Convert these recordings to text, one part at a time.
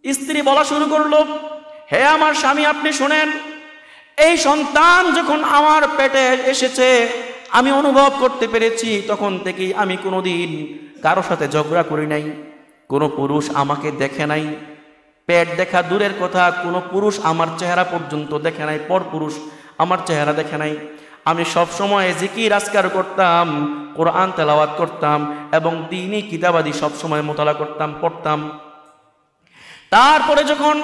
স্ত্রী বলা শুরু করলো, হে আমার স্বামী, আপনি শুনেন, এই সন্তান যখন আমার পেটে এসেছে আমি অনুভব করতে পেরেছি, তখন থেকেই আমি কোনোদিন কারো সাথে ঝগড়া করি নাই, কোনো পুরুষ আমাকে দেখে নাই, পেট দেখা দূরের কথা, কোনো পুরুষ আমার চেহারা পর্যন্ত দেখে নাই, পর পুরুষ আমার চেহারা দেখে নাই। আমি সব সময় জিকির আজকার করতাম, কোরআন তেলাওয়াত করতাম এবং দ্বীনি কিতাবাদি সব সময় মোতালা করতাম, পড়তাম। তারপরে যখন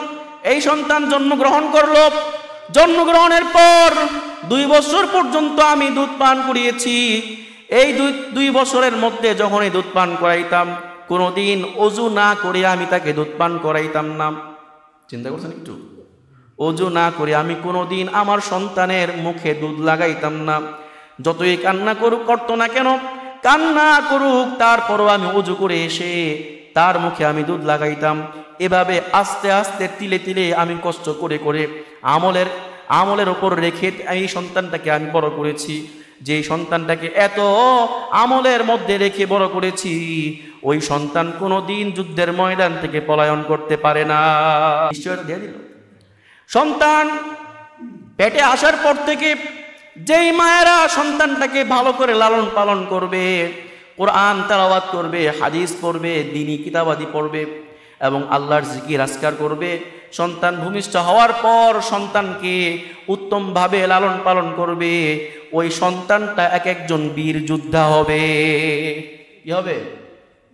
এই সন্তান জন্মগ্রহণ করলো, জন্মগ্রহণের পর 2 বছর পর্যন্ত আমি দুধ পান করিয়েছি। এই 2 বছরের মধ্যে যখন এই দুধ পান করাইতাম, কোনোদিন ওযু না করে আমি তাকে দুধ পান করাইতাম না। চিন্তা করছেন একটু? ওযু না করে আমি কোনোদিন আমার সন্তানের মুখে দুধ লাগাইতাম না। যতই কান্না করতো না কেন, কান্না করুক, তারপরও আমি ওযু করে এসে তার মুখে আমি দুধ লাগাইতাম। এভাবে আস্তে আস্তে তিলে তিলে আমি কষ্ট করে করে আমলের ওপর রেখে এই সন্তানটাকে আমি বড় করেছি। যে সন্তানটাকে এত আমলের মধ্যে রেখে বড় করেছি, ওই সন্তান কোনোদিন যুদ্ধের ময়দান থেকে পলায়ন করতে পারে না। নিশ্চয়তা দিয়ে দিল। সন্তান পেটে আসার পর থেকে যেই মায়েরা সন্তানটাকে ভালো করে লালন পালন করবে, কোরআন তেলাওয়াত করবে, হাদিস পড়বে, দ্বীনি কিতাবাদি পড়বে এবং আল্লাহর জিকির আজকার করবে, সন্তান ভূমিষ্ঠ হওয়ার পর সন্তানকে উত্তমভাবে লালন পালন করবে, ওই সন্তানটা এক একজন বীর যোদ্ধা হবে। কি হবে?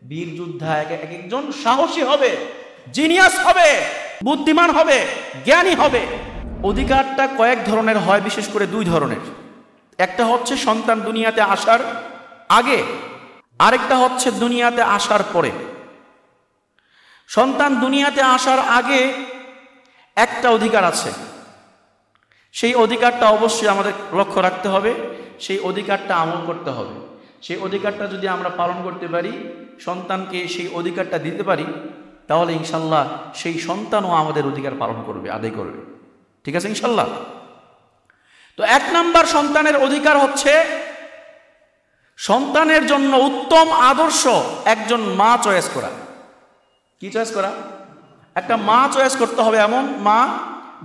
বীর যোদ্ধা, এক একজন সাহসী হবে, জিনিয়াস হবে, বুদ্ধিমান হবে, জ্ঞানী হবে। অধিকারটা কয়েক ধরনের হয়, বিশেষ করে 2 ধরনের। একটা হচ্ছে সন্তান দুনিয়াতে আসার আগে, আরেকটা হচ্ছে দুনিয়াতে আসার পরে। সন্তান দুনিয়াতে আসার আগে একটা অধিকার আছে, সেই অধিকারটা অবশ্যই আমাদের লক্ষ্য রাখতে হবে, সেই অধিকারটা আমল করতে হবে। সেই অধিকারটা যদি আমরা পালন করতে পারি, সন্তানকে সেই অধিকারটা দিতে পারি, তাহলে ইনশাল্লাহ সেই সন্তানও আমাদের অধিকার পালন করবে, আদায় করবে। ঠিক আছে ইনশাল্লাহ? তো 1 নাম্বার সন্তানের অধিকার হচ্ছে সন্তানের জন্য উত্তম আদর্শ একজন মা চয়েস করা। কি চয়েস করা? একটা মা চয়েস করতে হবে, এমন মা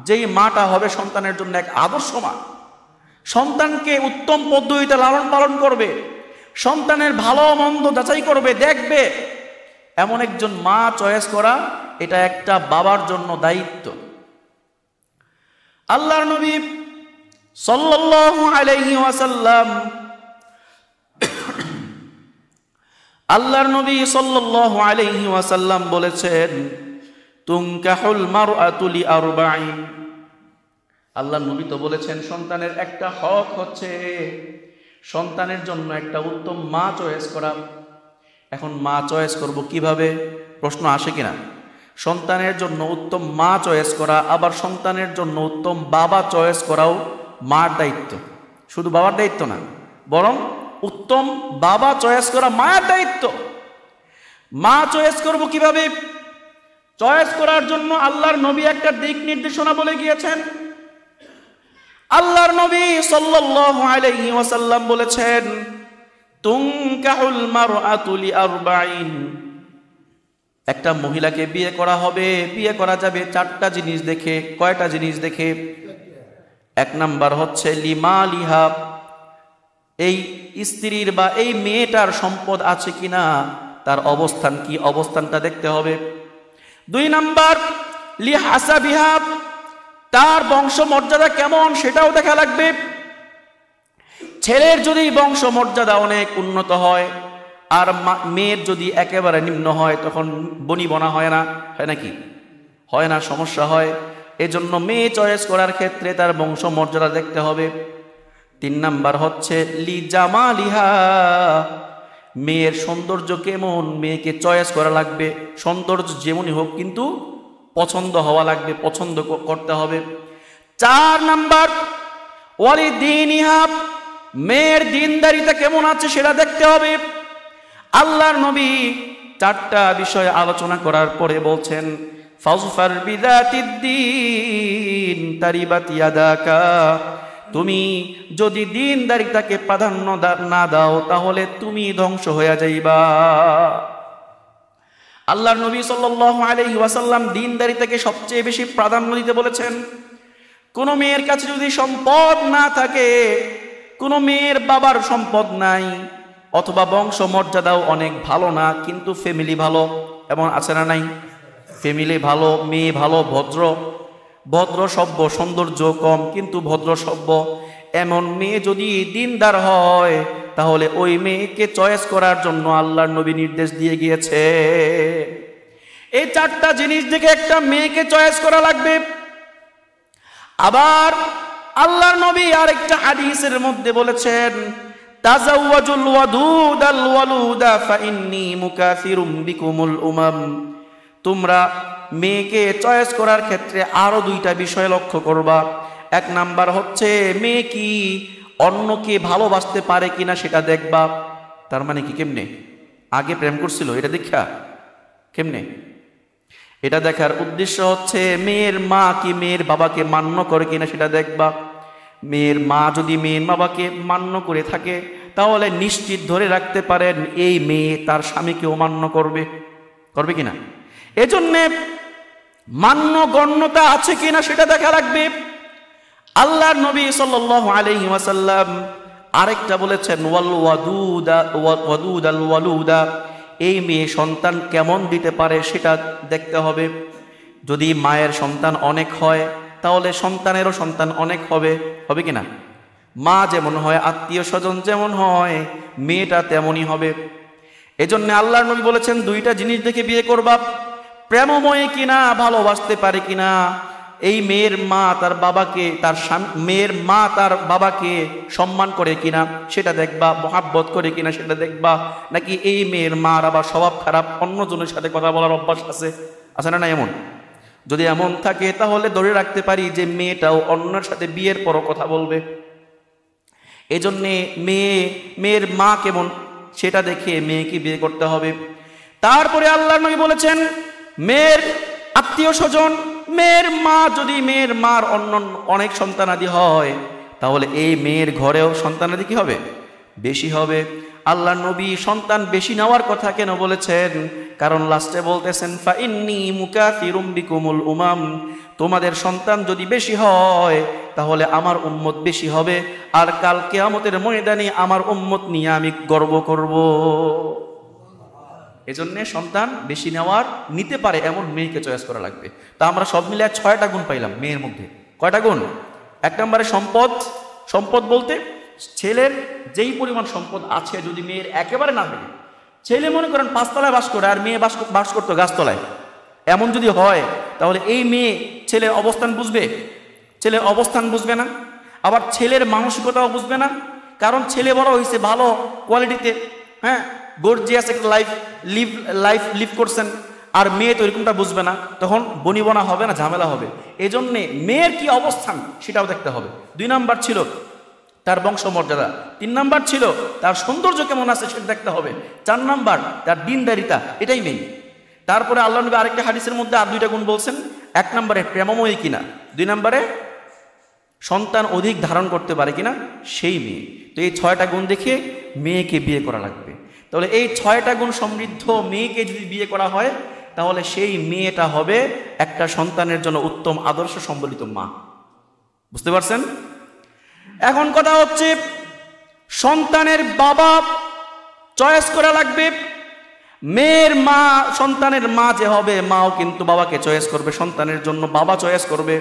যেই মাটা হবে সন্তানের জন্য এক আদর্শ মা, সন্তানকে উত্তম পদ্ধতিতে লালন পালন করবে, সন্তানের ভালো মন্দ যাচাই করবে, দেখবে, এমন একজন মা চয়েস করা, এটা একটা বাবার জন্য দায়িত্ব। আল্লাহর নবী সাল্লাল্লাহু আলাইহি ওয়াসাল্লাম আল্লাহর নবী সাল্লাল্লাহু আলাইহি ওয়াসাল্লাম বলেছেন, তুনকাহুল মারআতু লিআরবাঈন। আল্লাহর নবী তো বলেছেন সন্তানের একটা হক হচ্ছে সন্তানের জন্য একটা উত্তম মা চয়েস করা। এখন মা চয়েস করব কিভাবে? প্রশ্ন আসে কিনা? সন্তানের জন্য উত্তম মা চয়েস করা, আবার সন্তানের জন্য উত্তম বাবা চয়েস করাও মার দায়িত্ব। শুধু বাবার দায়িত্ব না, বরং উত্তম বাবা চয়েস করা মায়ের দায়িত্ব। মা চয়েস করব কিভাবে? চয়েস করার জন্য আল্লাহর নবী একটা দিক নির্দেশনা বলে গিয়েছেন। আল্লাহর নবী সাল্লাল্লাহু আলাইহি ওয়াসাল্লাম বলেছেন, তুনকাহুল মারআতু লিআরবাঈন। একটা মহিলাকে বিয়ে করা হবে, বিয়ে করা যাবে 4টা জিনিস দেখে। কয়টা জিনিস দেখে? 1 নাম্বার হচ্ছে লিমালিহা, এই স্ত্রীর বা এই মেয়েটার সম্পদ আছে কিনা, তার অবস্থান কি, অবস্থানটা দেখতে হবে। 2 নাম্বার লিহাসাবিহা, তার বংশ মর্যাদা কেমন সেটাও দেখা লাগবে। ছেলের যদি বংশ মর্যাদা অনেক উন্নত হয় আর মেয়ের যদি একেবারে নিম্ন হয়, তখন বনিবনা হয় না, হয় নাকি? হয় না, সমস্যা হয়। এজন্য মেয়ে চয়েস করার ক্ষেত্রে তার বংশ মর্যাদা দেখতে হবে। 3 নাম্বার হচ্ছে লি জামালিহা, মেয়ের সৌন্দর্য কেমন, মেয়েকে চয়েস করা লাগবে। সৌন্দর্য যেমনই হোক কিন্তু পছন্দ হওয়া লাগবে, পছন্দ করতে হবে। 4 নাম্বার ওয়ালিদিনিহা, মেয়ের দিনদারিতা কেমন আছে সেটা দেখতে হবে। আল্লাহর নবী 4টা বিষয় আলোচনা করার পরে বলছেন, ফাজফার বিযাতিদ্দীন তারিবাত ইয়াদাকা, তুমি যদি দিনদারিতাকে প্রাধান্য না দাও তাহলে তুমি ধ্বংস হয়ে যাইবা। আল্লাহর নবী সাল্লাল্লাহু আলাইহি ওয়াসাল্লাম দ্বীনদারিতাকে সবচেয়ে বেশি প্রাধান্য দিতে বলেছেন। কোনো মেয়ের কাছে যদি সম্পদ না থাকে, কোনো মেয়ের বাবার সম্পদ নাই, অথবা বংশ মর্যাদাও অনেক ভালো না, কিন্তু ফ্যামিলি ভালো, এমন আছে না নাই? ফ্যামিলি ভালো, মেয়ে ভালো, ভদ্র সভ্য, সৌন্দর্য কম কিন্তু ভদ্র সভ্য, এমন মেয়ে যদি দিনদার হয়, তাহলে ওই মেয়েকে চয়েস করার জন্য আল্লাহর নবী নির্দেশ দিয়ে গিয়েছে। এই চারটা জিনিস দেখে একটা মেয়েকে চয়েস করা লাগবে। আবার আল্লাহর নবী আরেকটা হাদিসের মধ্যে বলেছেন, তাজাওয়াজুল ওয়াদুদাল ওয়ালুদা ফাইন্নী মুকাসিরুম বিকুমুল উমাম। তোমরা মেয়েকে চয়েস করার ক্ষেত্রে আরো দুইটা বিষয় লক্ষ্য করবা। এক নাম্বার হচ্ছে মেয়ে কি অন্যকে ভালোবাসতে পারে কিনা সেটা দেখবা। তার মানে কি, কেমনে? আগে প্রেম করছিল, এটা দেখা কেমনে? এটা দেখার উদ্দেশ্য হচ্ছে মেয়ের মা কি মেয়ের বাবাকে মান্য করে কিনা সেটা দেখবা। মেয়ের মা যদি মেয়ের বাবাকে মান্য করে থাকে, তাহলে নিশ্চিত ধরে রাখতে পারেন এই মেয়ে তার স্বামীকেও মান্য করবে কিনা। এজন্যে মান্য গণ্যতা আছে কিনা সেটা দেখা লাগবে। আল্লাহর নবী সাল্লাল্লাহু আলাইহি ওয়াসাল্লাম আরেকটা বলেছেন, ওয়াদুদাল ওয়ালুদা, এই মেয়ে সন্তান কেমন দিতে পারে সেটা দেখতে হবে। যদি মায়ের সন্তান অনেক হয়, তাহলে সন্তানেরও সন্তান অনেক হবে কিনা। মা যেমন হয়, আত্মীয় স্বজন যেমন হয়, মেয়েটা তেমনই হবে। এজন্য আল্লাহর নবী বলেছেন দুইটা জিনিস দেখে বিয়ে করবা। প্রেমময় কিনা, ভালোবাসতে পারে কিনা, এই মেয়ের মা তার বাবাকে, মেয়ের মা তার বাবাকে সম্মান করে কিনা সেটা দেখবা, মহাব্বত করে কিনা সেটা দেখবা। নাকি এই মেয়ের মার আবার স্বভাব খারাপ, অন্যজনের সাথে কথা বলার অভ্যাস আছে না এমন? যদি এমন থাকে, তাহলে ধরে রাখতে পারি যে মেয়েটাও অন্যের সাথে বিয়ের পরও কথা বলবে। এজন্যে মেয়ের মা কেমন সেটা দেখে মেয়েকে বিয়ে করতে হবে। তারপরে আল্লাহর নবী বলেছেন মেয়ের আত্মীয় স্বজন, মেয়ের মা যদি মেয়ের মার অনেক সন্তানাদি হয়, তাহলে এই মেয়ের ঘরেও সন্তানাদি কি হবে? বেশি হবে। আল্লাহর নবী সন্তান বেশি নেওয়ার কথা কেন বলেছেন? কারণ লাস্টে বলতেছেন, ফাইন্নী মুকাসিরুম বিকুমুল উমাম, তোমাদের সন্তান যদি বেশি হয়, তাহলে আমার উম্মত বেশি হবে, আর কাল কিয়ামতের ময়দানে আমার উম্মত নিয়ে আমি গর্ব করব। এজন্য সন্তান বেশি নিতে পারে এমন মেয়েকে চয়েস করা লাগবে। তা আমরা সব মিলে 6টা গুণ পাইলাম মেয়ের মধ্যে। কয়টা গুণ? এক নম্বরে সম্পদ বলতে ছেলের যেই পরিমাণ সম্পদ আছে, যদি মেয়ের একেবারে না থাকে, ছেলে মনে করেন 5 তলায় বাস করে আর মেয়ে বাস করতো গাছতলায়, এমন যদি হয়, তাহলে এই মেয়ে ছেলের অবস্থান বুঝবে না। আবার ছেলের মানসিকতাও বুঝবে না, কারণ ছেলে বড় হয়েছে ভালো কোয়ালিটিতে, হ্যাঁ, গর্জিয়াস একটা লাইফ লিভ করছেন, আর মেয়ে তো এরকমটা বুঝবে না, তখন বনিবনা হবে না, ঝামেলা হবে। এই জন্যে মেয়ের কি অবস্থান সেটাও দেখতে হবে। 2 নাম্বার ছিল তার বংশমর্যাদা, 3 নাম্বার ছিল তার সৌন্দর্য কেমন আছে সেটা দেখতে হবে, 4 নাম্বার তার দিনদারিতা, এটাই মেইন। তারপরে আল্লাহ নবী আরেকটা হাদিসের মধ্যে আর 2টা গুণ বলছেন। 1 নম্বরে প্রেমময়ী কিনা, 2 নম্বরে সন্তান অধিক ধারণ করতে পারে কিনা সেই মেয়ে। তো এই 6টা গুণ দেখে মেয়েকে বিয়ে করা লাগবে। তাহলে এই 6টা গুণ সমৃদ্ধ মেয়েকে যদি বিয়ে করা হয়, তাহলে সেই মেয়েটা হবে একটা সন্তানের জন্য উত্তম আদর্শ সম্বলিত মা। বুঝতে পারছেন? এখন কথা হচ্ছে সন্তানের বাবা চয়েস করা লাগবে। মেয়ের মা, সন্তানের মা যে হবে, মাও কিন্তু বাবাকে চয়েস করবে, সন্তানের জন্য বাবা চয়েস করবে।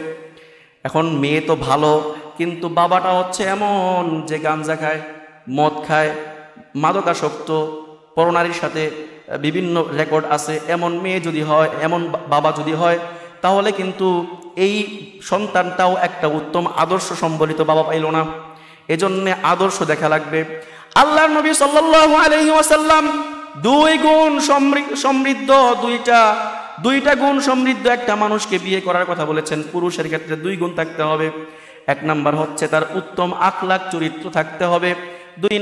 এখন মেয়ে তো ভালো, কিন্তু বাবাটা হচ্ছে এমন যে গাঞ্জা খায়, মদ খায়, মাদকাসক্ত, পরনারীর সাথে বিভিন্ন রেকর্ড আছে, এমন মেয়ে যদি হয়, এমন বাবা যদি হয়, তাহলে কিন্তু এই সন্তানটাও একটা উত্তম আদর্শ সম্বলিত বাবা পাইল না। এজন্য আদর্শ দেখা লাগবে। আল্লাহর নবী সাল্লাল্লাহু আলাইহি ওয়াসাল্লাম 2 গুণ সমৃদ্ধ, দুইটা গুণ সমৃদ্ধ একটা মানুষকে বিয়ে করার কথা বলেছেন। পুরুষের ক্ষেত্রে 2 গুণ থাকতে হবে। 1 নাম্বার হচ্ছে তার উত্তম আখলাক চরিত্র থাকতে হবে, 2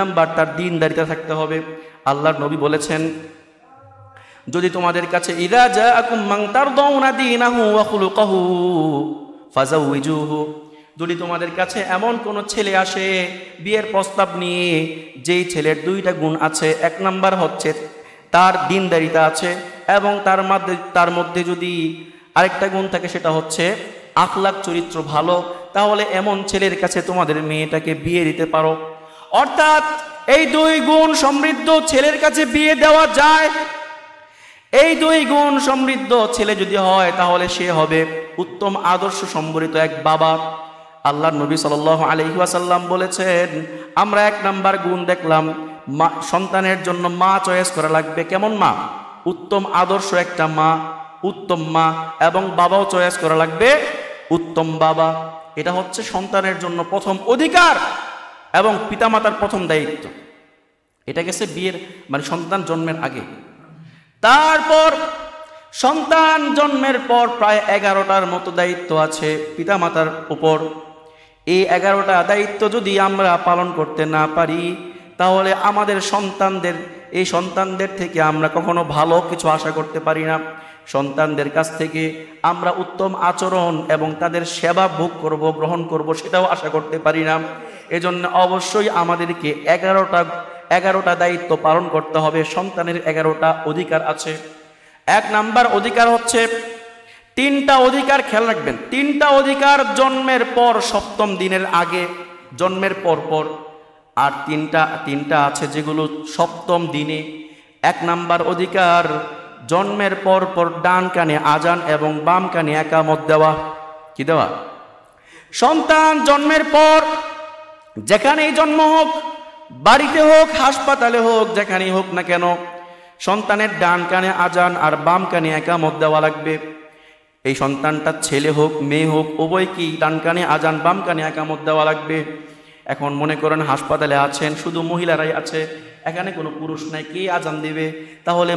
নাম্বার তার দিনদারিতা থাকতে হবে। আল্লাহর নবী বলেছেন, যদি তোমাদের কাছে ইযা জাআকুম মান তারদাউনা দীনাহু ওয়া খুলুকাহু ফাযাওয়িজুহু, যদি তোমাদের কাছে এমন কোন ছেলে আসে বিয়ের প্রস্তাব নিয়ে, যেই ছেলের 2টা গুণ আছে, 1 নাম্বার হচ্ছে তার দিনদারিতা আছে, এবং তার মধ্যে যদি আরেকটা গুণ থাকে সেটা হচ্ছে আখলাক, চরিত্র ভালো, তাহলে এমন ছেলের কাছে তোমাদের মেয়েটাকে বিয়ে দিতে পারো। অর্থাৎ এই দুই গুণ সমৃদ্ধ ছেলের কাছে বিয়ে দেওয়া যায়। এই দুই গুণ সমৃদ্ধ ছেলে যদি হয় তাহলে সে হবে উত্তম আদর্শ সম্বলিত এক বাবা। আল্লাহর নবী সাল্লাল্লাহু আলাইহি ওয়াসাল্লাম বলেছেন, আমরা 1 নাম্বার গুণ দেখলাম, সন্তানের জন্য মা চয়েস করা লাগবে। কেমন মা? উত্তম আদর্শ একটা মা, উত্তম মা, এবং বাবাও চয়েস করা লাগবে উত্তম বাবা। এটা হচ্ছে সন্তানের জন্য প্রথম অধিকার এবং পিতামাতার প্রথম দায়িত্ব। এটা গেছে বিয়ের সন্তান জন্মের আগে। তারপর সন্তান জন্মের পর প্রায় 11টার মতো দায়িত্ব আছে পিতামাতার উপর। এই 11টা দায়িত্ব যদি আমরা পালন করতে না পারি তাহলে আমাদের সন্তানদের থেকে আমরা কখনো ভালো কিছু আশা করতে পারি না। সন্তানদের কাছ থেকে আমরা উত্তম আচরণ এবং তাদের সেবা ভোগ করব, গ্রহণ করব, সেটাও আশা করতে পারি না। এজন্য অবশ্যই আমাদেরকে 11টা দায়িত্ব পালন করতে হবে। সন্তানের 11টা অধিকার আছে। 1 নাম্বার অধিকার হচ্ছে 3টা অধিকার, খেয়াল রাখবেন। 3টা অধিকার জন্মের পর 7ম দিনের আগে, জন্মের পর, আর 3টা আছে যেগুলো 7ম দিনে। 1 নাম্বার অধিকার জন্মের পর ডান কানে আজান এবং বাম কানে একামত দেওয়া। কি দেওয়া? সন্তান জন্মের পর যেখানেই জন্ম হোক, বাড়িতে হোক, হাসপাতালে হোক, যেখানেই হোক না কেন, সন্তানের ডান কানে আজান আর বাম কানে একামত দেওয়া লাগবে। এই সন্তানটা ছেলে হোক মেয়ে হোক উভয়কেই ডান কানে আজান বাম কানে একামত দেওয়া লাগবে। এখন মনে করেন হাসপাতালে আছেন, শুধু মহিলারাই আছে, এখানে কোনো পুরুষ নাই, কে আজান দিবে? তাহলে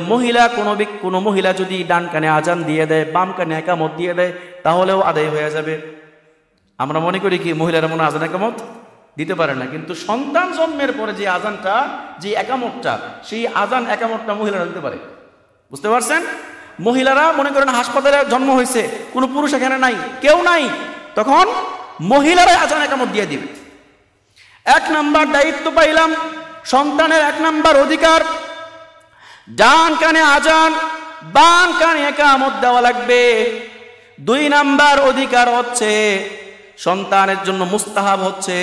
কোনো মহিলা যদি ডান কানে আজান দিয়ে দেয়, বাম কানে একামত দিয়ে দেয়, তাহলেও আদায় হয়ে যাবে। আমরা মনে করি কি মহিলারা মনে আজান একামত দিতে পারে না, কিন্তু সন্তান জন্মের পরে যে আজানটা, যে একামতটা, সেই আজান একামতটা মহিলারা দিতে পারে। বুঝতে পারছেন? মহিলারা মনে করেন হাসপাতালে জন্ম হয়েছে, কোনো পুরুষ এখানে নাই, কেউ নাই, তখন মহিলারাই আজান একামত দিয়ে দিবে। 1 নাম্বার দায়িত্ব পাইলাম, সন্তানের 1 নাম্বার অধিকার, ডান কানে আজান বাম কানে একামত দেওয়া লাগবে। 2 নাম্বার অধিকার হচ্ছে সন্তানের জন্য মুস্তাহাব হচ্ছে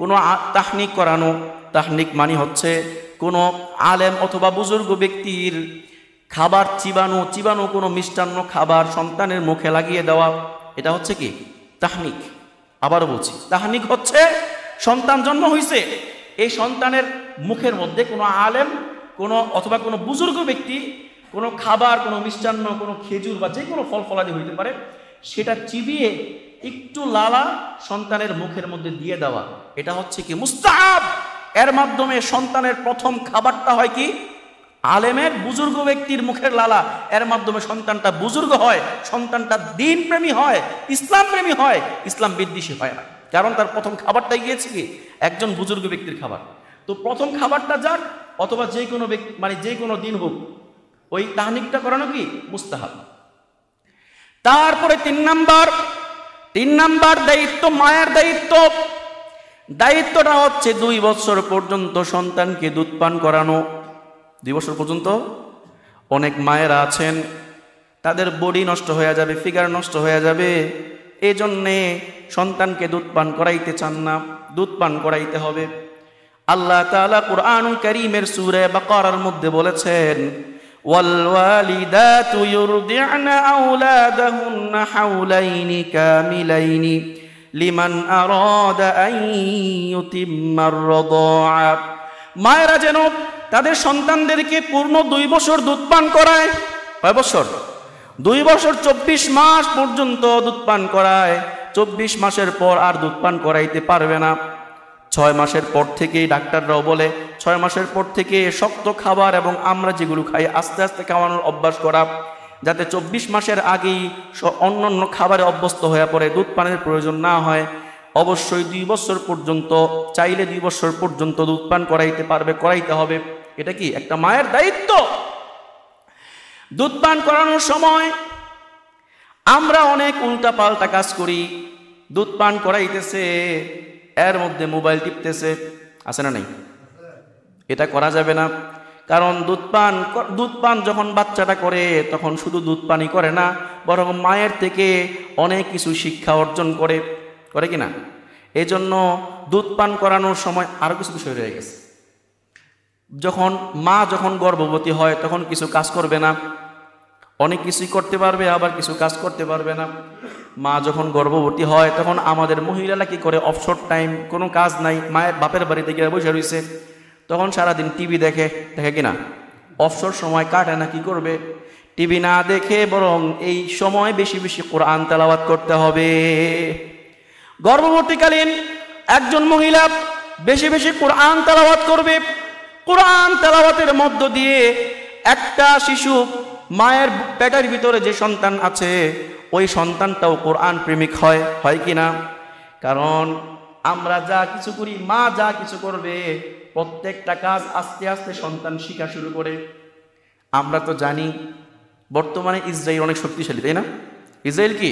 কোনো তাহনিক করানো। তাহনিক মানে হচ্ছে কোনো আলেম অথবা বুজুর্গ ব্যক্তির খাবার চিবানো কোনো মিষ্টান্ন খাবার সন্তানের মুখে লাগিয়ে দেওয়া। এটা হচ্ছে কি তাহনিক। আবারও বলছি, তাহনিক হচ্ছে সন্তান জন্ম হয়েছে, এই সন্তানের মুখের মধ্যে কোনো আলেম অথবা কোনো বুজুর্গ ব্যক্তি কোনো খাবার, কোনো মিষ্টান্ন, কোনো খেজুর বা যে কোনো ফল ফলাদি হইতে পারে, সেটা চিবিয়ে একটু লালা সন্তানের মুখের মধ্যে দিয়ে দেওয়া। এটা হচ্ছে কি মুস্তাহাব। এর মাধ্যমে সন্তানের প্রথম খাবারটা হয় কি আলেমের, বুজুর্গ ব্যক্তির মুখের লালা। এর মাধ্যমে সন্তানটা বুজুর্গ হয়, সন্তানটা দিন প্রেমী হয়, ইসলাম প্রেমী হয়, ইসলাম বিদ্বেষী হয় না। কারণ তার প্রথম খাবারটা গিয়েছে কি একজন বুজুর্গ ব্যক্তির খাবার। তো প্রথম খাবারটা যাক, অথবা যে কোনো ব্যক্তি যে কোনো দিন হোক, ওই তাহনিকটা করানো কি মুস্তাহাব। তারপরে 3 নাম্বার দায়িত্ব, মায়ের দায়িত্বটা হচ্ছে 2 বছর পর্যন্ত সন্তানকে দুধ পান করানো। 2 বছর পর্যন্ত অনেক মায়েরা আছেন তাদের বডি নষ্ট হয়ে যাবে, ফিগার নষ্ট হয়ে যাবে, এই জন্যে সন্তানকে দুধ পান করাইতে চান না, দুধ পান করাইতে হবে। আল্লাহ তাআলা কুরআনুল কারীমের সূরা বাকারার মধ্যে বলেছেন, ওয়াল ওয়ালিদাতু ইউরদি'না আওলাদাহুন্না হাওলাইনি কামিলাইনি লিমান আরাদা আন ইউতিম্মার রাদা'a। মায়েরা যেন তাদের সন্তানদেরকে পূর্ণ 2 বছর দুধ পান করায়। কয় বছর? 2 বছর 24 মাস পর্যন্ত দুধ পান করায়। 24 মাসের পর আর দুধ পান করাইতে পারবে না। 6 মাসের পর থেকেই ডাক্তাররাও বলে 6 মাসের পর থেকে শক্ত খাবার এবং আমরা যেগুলো খাই আস্তে আস্তে খাওয়ানোর অভ্যাস করা, যাতে 24 মাসের আগেই অন্যান্য খাবারে অভ্যস্ত হয়ে পড়ে, দুধ পানের প্রয়োজন না হয়। অবশ্যই 2 বছর পর্যন্ত, চাইলে 2 বছর পর্যন্ত দুধ পান করাইতে হবে। এটা কি একটা মায়ের দায়িত্ব। দুধ পান করানোর সময় আমরা অনেক উল্টা পাল্টা কাজ করি। দুধ পান করাইতেছে, এর মধ্যে মোবাইল টিপতেছে, আছে না নাই? এটা করা যাবে না। কারণ দুধ পান যখন বাচ্চাটা করে তখন শুধু দুধ পানই করে না, বরং মায়ের থেকে অনেক কিছু শিক্ষা অর্জন করে কিনা। এই জন্য দুধ পান করানোর সময় আরও কিছু বিষয় রয়ে গেছে। যখন গর্ভবতী হয় তখন কিছু কাজ করবে না, অনেক কিছুই করতে পারবে, আবার কিছু কাজ করতে পারবে না। মা যখন গর্ভবতী হয় তখন আমাদের মহিলারা কি করে, অবসর টাইম, কোনো কাজ নাই, মায়ের বাপের বাড়িতে গিয়ে বসে রয়েছে, তখন সারাদিন টিভি দেখে কিনা, অবসর সময় কাটে না, কি করবে, টিভি না দেখে বরং এই সময় বেশি বেশি কোরআন তেলাওয়াত করতে হবে। গর্ভবতীকালীন একজন মহিলা বেশি বেশি কোরআন তেলাওয়াত করবে। কোরআন তেলাওয়াতের মধ্য দিয়ে একটা শিশু, মায়ের পেটের ভিতরে যে সন্তান আছে ওই সন্তানটাও কোরআন প্রেমিক হয় কিনা। কারণ আমরা যা কিছু করি, মা যা কিছু করবে, প্রত্যেকটা কাজ আস্তে আস্তে সন্তান শিখা শুরু করে। আমরা তো জানি বর্তমানে ইসরায়েল অনেক শক্তিশালী, তাই না? ইসরায়েল কি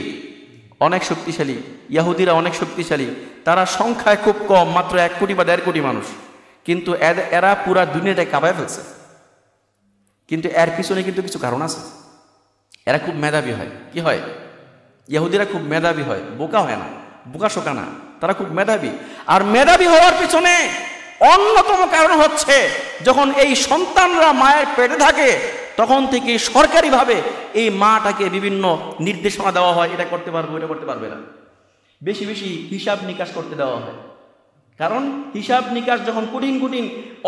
অনেক শক্তিশালী, ইহুদিরা অনেক শক্তিশালী। তারা সংখ্যায় খুব কম, মাত্র 1 কোটি বা 1.5 কোটি মানুষ, কিন্তু এরা পুরা দুনিয়াটাকে কাঁপায় ফেলছে। কিন্তু এর পিছনে কিন্তু কিছু কারণ আছে। এরা খুব মেধাবী হয়। কি হয়? ইহুদিরা খুব মেধাবী হয়, বোকা হয় না, বোকা শোকা না, তারা খুব মেধাবী। আর মেধাবী হওয়ার পিছনে অন্যতম কারণ হচ্ছে, যখন এই সন্তানরা মায়ের পেটে থাকে তখন থেকে সরকারিভাবে এই মাটাকে বিভিন্ন নির্দেশনা দেওয়া হয়, এটা করতে পারবো, এটা করতে পারবে না। বেশি বেশি হিসাব নিকাশ করতে দেওয়া হয়। কারণ হিসাব নিকাশ যখন কঠিন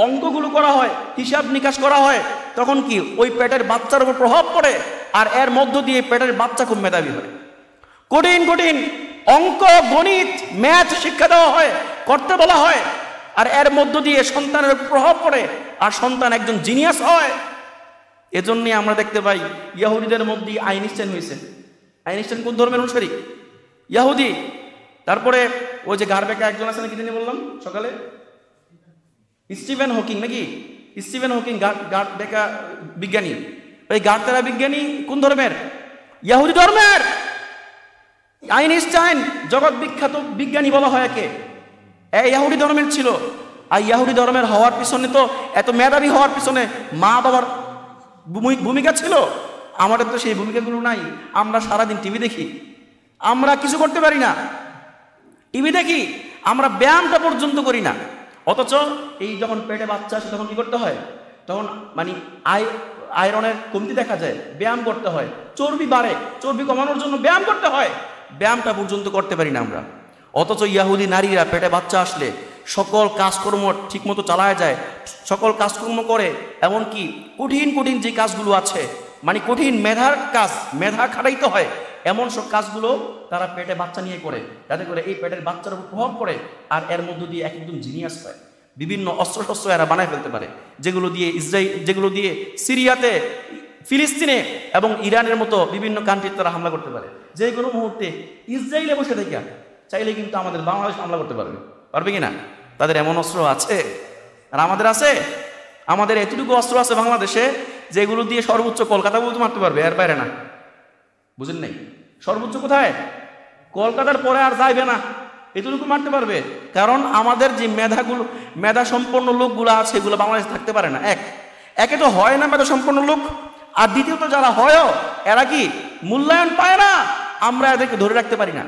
অঙ্কগুলো করা হয়, হিসাব নিকাশ করা হয়, তখন কি ওই পেটের বাচ্চার উপর প্রভাব পড়ে, আর এর মধ্য দিয়ে পেটের বাচ্চা খুব মেধাবী হয়। কঠিন অঙ্ক, গণিত, ম্যাথ শিক্ষা দেওয়া হয়, করতে বলা হয়, আর এর মধ্য দিয়ে সন্তানের প্রভাব পড়ে, আর সন্তান একজন জিনিয়াস হয়। এজন্যই আমরা দেখতে পাই ইহুদিদের মধ্যে আইনস্টাইন হয়েছে। আইনস্টাইন কোন ধর্মের অনুসারী? ইহুদি। তারপরে ওই যে ঘাড় বেঁকা একজন আছে নাকি, তিনি বললাম সকালে, স্টিফেন হকিং নাকি, স্টিফেন হকিং ঘাড় বেঁকা বিজ্ঞানী। ওই ঘাড় তেরা বিজ্ঞানী কোন ধর্মের? ইহুদি ধর্মের। আইনস্টাইন জগৎ বিখ্যাত বিজ্ঞানী বলা হয় একে, ইহুদি ধর্মের ছিল। আর ইহুদি ধর্মের হওয়ার পিছনে তো, এত মেধাবী হওয়ার পিছনে মা বাবার ভূমিকা ছিল। আমাদের তো সেই ভূমিকাগুলো নাই। আমরা সারাদিন টিভি দেখি, আমরা কিছু করতে পারি না। টিভি দেখি, আমরা ব্যায়ামটা পর্যন্ত করি না। অথচ এই যখন পেটে বাচ্চা আসে তখন কি করতে হয়? তখন মানে আয়রনের কমতি দেখা যায়, ব্যায়াম করতে হয়, চর্বি বাড়ে, চর্বি কমানোর জন্য ব্যায়াম করতে হয়। ব্যায়ামটা পর্যন্ত করতে পারি না আমরা। অথচ ইহুদি নারীরা পেটে বাচ্চা আসলে সকল কাজকর্ম ঠিকমতো চালায় যায়, সকল কাজকর্ম করে। এমনকি কঠিন যে কাজগুলো আছে, মানে কঠিন মেধার কাজ, মেধা খাটাইতে হয়, এমন সব কাজগুলো তারা পেটে বাচ্চা নিয়ে করে, যাতে করে এই পেটের বাচ্চার উপর প্রভাব পড়ে, আর এর মধ্য দিয়ে একদম জিনিয়াস হয়। বিভিন্ন অস্ত্রশস্ত্র এরা বানায় ফেলতে পারে, যেগুলো দিয়ে সিরিয়াতে, ফিলিস্তিনে এবং ইরানের মতো বিভিন্ন কান্ট্রিতে তারা হামলা করতে পারে। যে কোনো মুহূর্তে ইসরায়েলে বসে থেকে চাইলে কিন্তু আমাদের বাংলাদেশ হামলা করতে পারবে কিনা? তাদের এমন অস্ত্র আছে, আর আমাদের আছে। আমাদের এতটুকু অস্ত্র আছে বাংলাদেশে, যেগুলো দিয়ে সর্বোচ্চ কলকাতা পর্যন্ত মারতে পারবে, এর বাইরে না। বুঝেন নাই? সর্বোচ্চ কোথায়? কলকাতার পরে আর যাইবে না, এতটুকু মারতে পারবে। কারণ আমাদের যে মেধা সম্পন্ন লোকগুলো আছে, এগুলো বাংলাদেশে থাকতে পারে না। একে তো হয় না মেধা সম্পন্ন লোক, আর দ্বিতীয়ত যারা হয়ও এরা কি মূল্যায়ন পায় না, আমরা এদেরকে ধরে রাখতে পারি না,